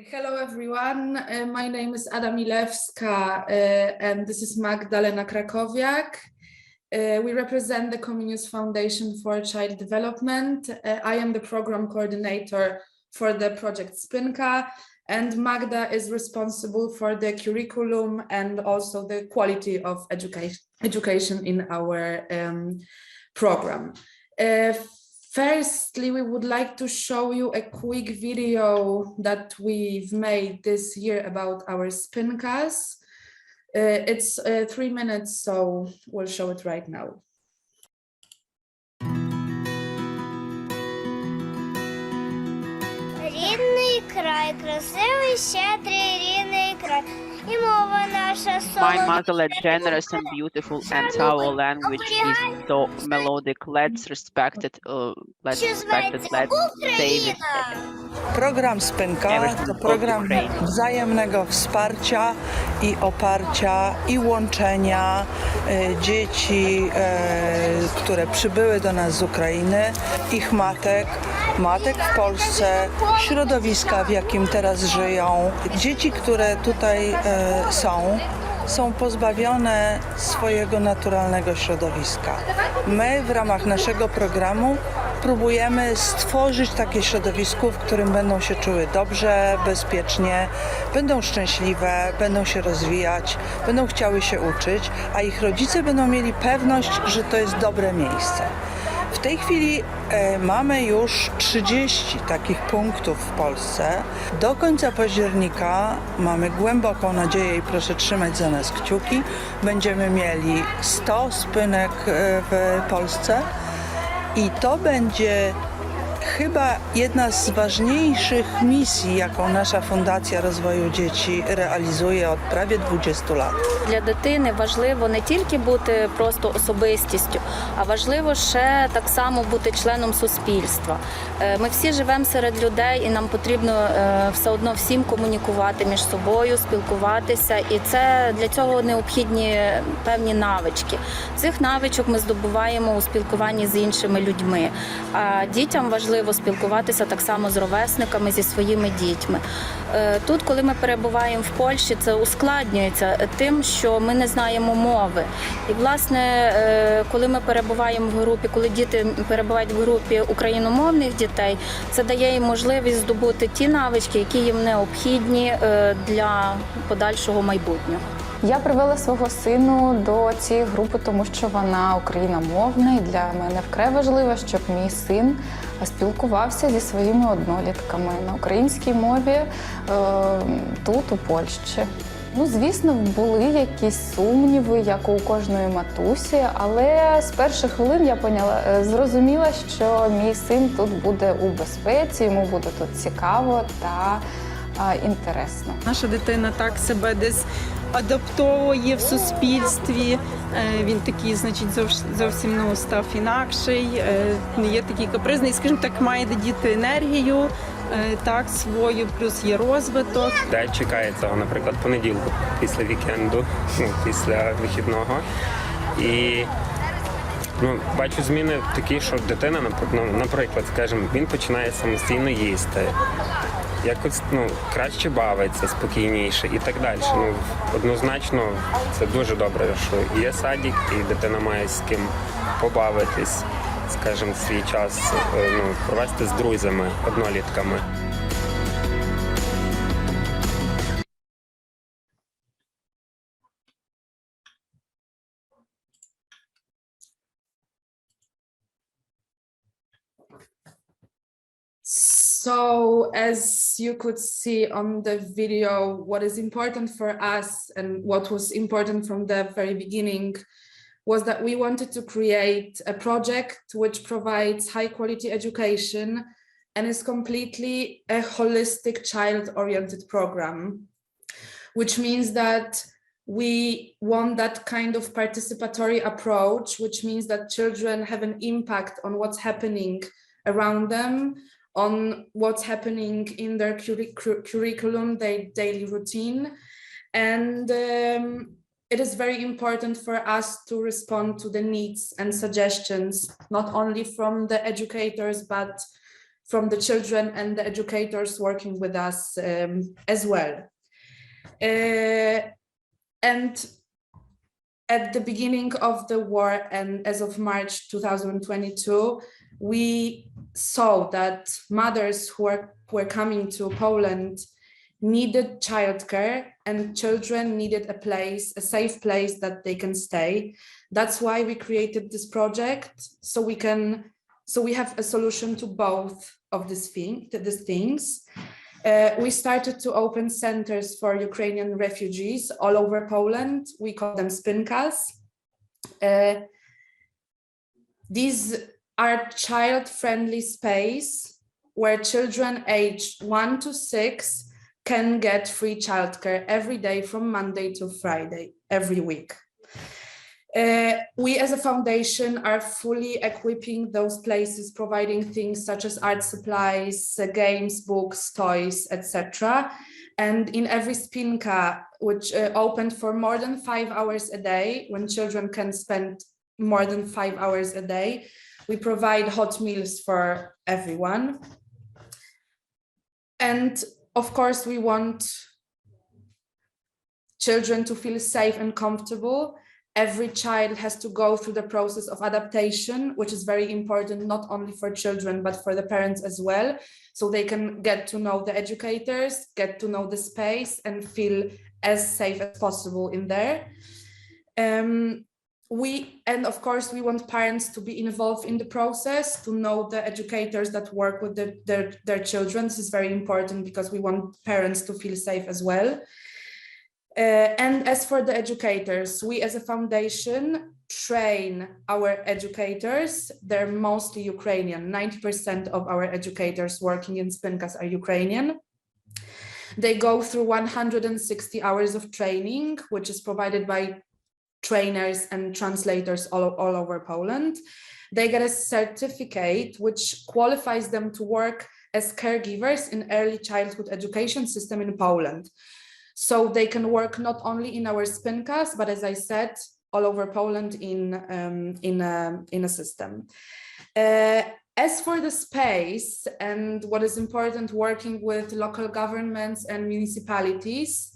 Hello everyone, my name is Ada Milewska and this is Magdalena Krakowiak. We represent the Comenius Foundation for Child Development. I am the program coordinator for the project Spynka, and Magda is responsible for the curriculum and also the quality of education in our program. Firstly, we would like to show you a quick video that we've made this year about our Spynkas. It's 3 minutes, so we'll show it right now. Рідний край, красивий, щедрий рідний край. І мова наша My mother led generous and beautiful, and our language is so melodic. Let's respect it. Let's save it. Program Spynka to program wzajemnego wsparcia i oparcia i łączenia dzieci, które przybyły do nas z Ukrainy, ich matek w Polsce, środowiska, w jakim teraz żyją. Dzieci, które tutaj są pozbawione swojego naturalnego środowiska. My w ramach naszego programu próbujemy stworzyć takie środowisko, w którym będą się czuły dobrze, bezpiecznie, będą szczęśliwe, będą się rozwijać, będą chciały się uczyć, a ich rodzice będą mieli pewność, że to jest dobre miejsce. W tej chwili mamy już 30 takich punktów w Polsce. Do końca października mamy głęboką nadzieję i proszę trzymać za nas kciuki. Będziemy mieli 100 spynek w Polsce i to będzie chyba jedna z ważniejszих misій, яку наша Фундація розвитку дітей реалізує от prawie 20 lat. Для дитини важливо не тільки бути просто особистістю, а важливо ще так само бути членом суспільства. Ми всі живемо серед людей і нам потрібно все одно всім комунікувати між собою, спілкуватися. І це для цього необхідні певні навички. Цих навичок ми здобуваємо у спілкуванні з іншими людьми. А дітям важливо спілкуватися так само з ровесниками, зі своїми дітьми. Тут, коли ми перебуваємо в Польщі, це ускладнюється тим, що ми не знаємо мови. І, власне, коли ми перебуваємо в групі, коли діти перебувають в групі україномовних дітей, це дає їм можливість здобути ті навички, які їм необхідні для подальшого майбутнього. Я привела свого сину до цієї групи, тому що вона україномовна, і для мене вкрай важливо, щоб мій син спілкувався зі своїми однолітками на українській мові тут, у Польщі. Ну, звісно, були якісь сумніви, як у кожної матусі, але з перших хвилин я зрозуміла, що мій син тут буде у безпеці, йому буде тут цікаво та інтересно. Наша дитина так себе десь адаптовує в суспільстві, він такий, значить, зовсім став інакший, не є такий капризний, скажімо так, має діти енергію, так, свою, плюс є розвиток. Де чекає цього, наприклад, понеділку, після вікенду, після вихідного. І бачу зміни такі, що дитина, наприклад, скажімо, він починає самостійно їсти, якось краще бавиться, спокійніше і так далі. Однозначно, це дуже добре, що є садик, і дитина має з ким побавитись, скажімо, свій час провести з друзями, однолітками. So, as you could see on the video, what is important for us and what was important from the very beginning was that we wanted to create a project which provides high quality education and is completely a holistic child-oriented program, which means that we want that kind of participatory approach, which means that children have an impact on what's happening around them, on what's happening in their curriculum, their daily routine. And it is very important for us to respond to the needs and suggestions, not only from the educators, but from the children and the educators working with us as well. And at the beginning of the war and as of March 2022, we saw that mothers who were coming to Poland needed childcare, and children needed a place, a safe place that they can stay. That's why we created this project, so we have a solution to both of these things. We started to open centers for Ukrainian refugees all over Poland. We call them Spynkas. These are child-friendly space where children aged 1 to 6 can get free childcare every day from Monday to Friday, every week. We as a foundation are fully equipping those places, providing things such as art supplies, games, books, toys, etc. And in every Spynka, which opened for more than 5 hours a day, when children can spend more than 5 hours a day, we provide hot meals for everyone. And of course, we want children to feel safe and comfortable. Every child has to go through the process of adaptation, which is very important, not only for children, but for the parents as well. So they can get to know the educators, get to know the space, and feel as safe as possible in there. And of course, we want parents to be involved in the process, to know the educators that work with their children. This is very important because we want parents to feel safe as well. And as for the educators, we as a foundation train our educators. They're mostly Ukrainian. 90% of our educators working in Spynkas are Ukrainian. They go through 160 hours of training, which is provided by trainers and translators all over Poland. They get a certificate which qualifies them to work as caregivers in early childhood education system in Poland. So they can work not only in our Spynkas, but as I said, all over Poland in a system. As for the space and what is important, working with local governments and municipalities,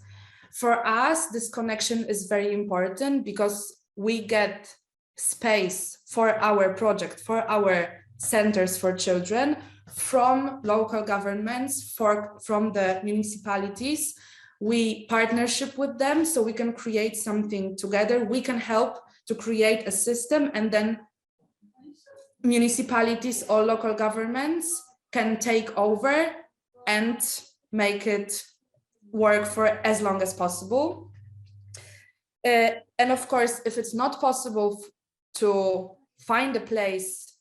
for us, this connection is very important because we get space for our project, for our centers for children from local governments, from the municipalities. We partnership with them so we can create something together. We can help to create a system, and then municipalities or local governments can take over and make it work for as long as possible. And of course, if it's not possible to find a place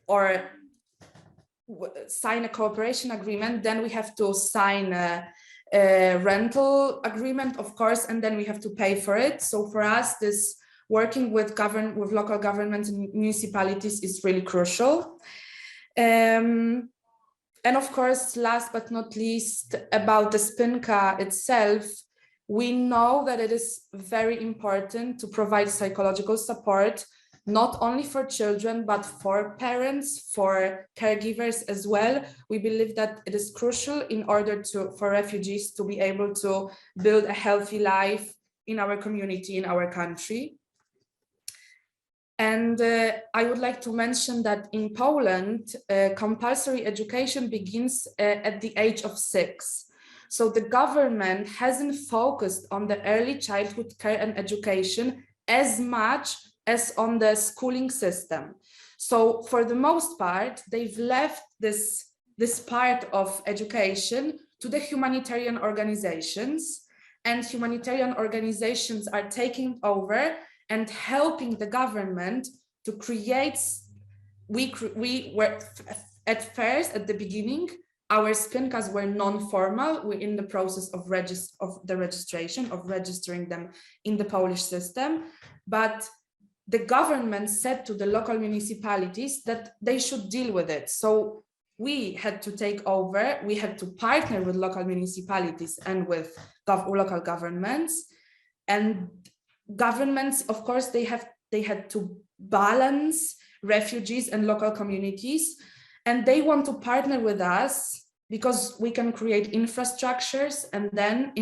or sign a cooperation agreement, then we have to sign a rental agreement, of course, and then we have to pay for it. So for us, this working with local governments and municipalities is really crucial. And of course, last but not least, about the Spynka itself, we know that it is very important to provide psychological support, not only for children, but for parents, for caregivers as well. We believe that it is crucial in order for refugees to be able to build a healthy life in our community, in our country. And I would like to mention that in Poland, compulsory education begins at the age of 6. So the government hasn't focused on the early childhood care and education as much as on the schooling system. So for the most part, they've left this part of education to the humanitarian organizations, and humanitarian organizations are taking over and helping the government to create. We were at first, at the beginning, our Spynkas were non-formal. We're in the process of registering them in the Polish system, but the government said to the local municipalities that they should deal with it. So we had to take over, we had to partner with local municipalities and with local governments. And governments, of course, they had to balance refugees and local communities. And they want to partner with us because we can create infrastructures and then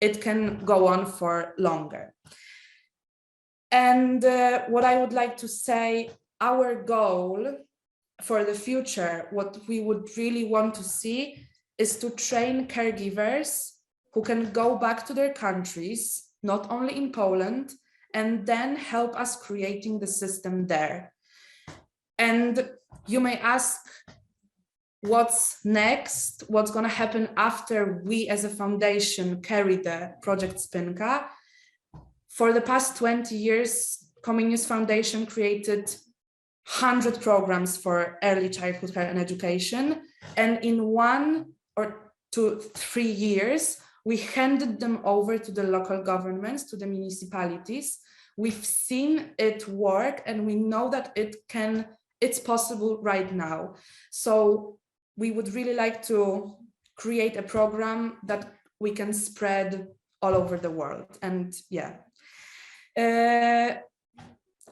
it can go on for longer. And what I would like to say, our goal for the future, what we would really want to see is to train caregivers who can go back to their countries, not only in Poland, and then help us creating the system there. And you may ask, what's next? What's going to happen after we as a foundation carry the project Spynka? For the past 20 years, Comenius Foundation created 100 programs for early childhood care and education. And in 1 or 2, 3 years, we handed them over to the local governments, to the municipalities. We've seen it work and we know that it's possible right now. So we would really like to create a program that we can spread all over the world. And yeah.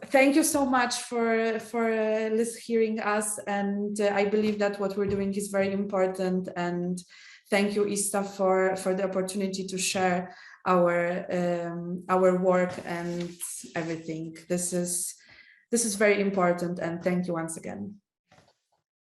Thank you so much for hearing us, and I believe that what we're doing is very important. And thank you, ISSA, for the opportunity to share our work and everything. This is very important, and thank you once again.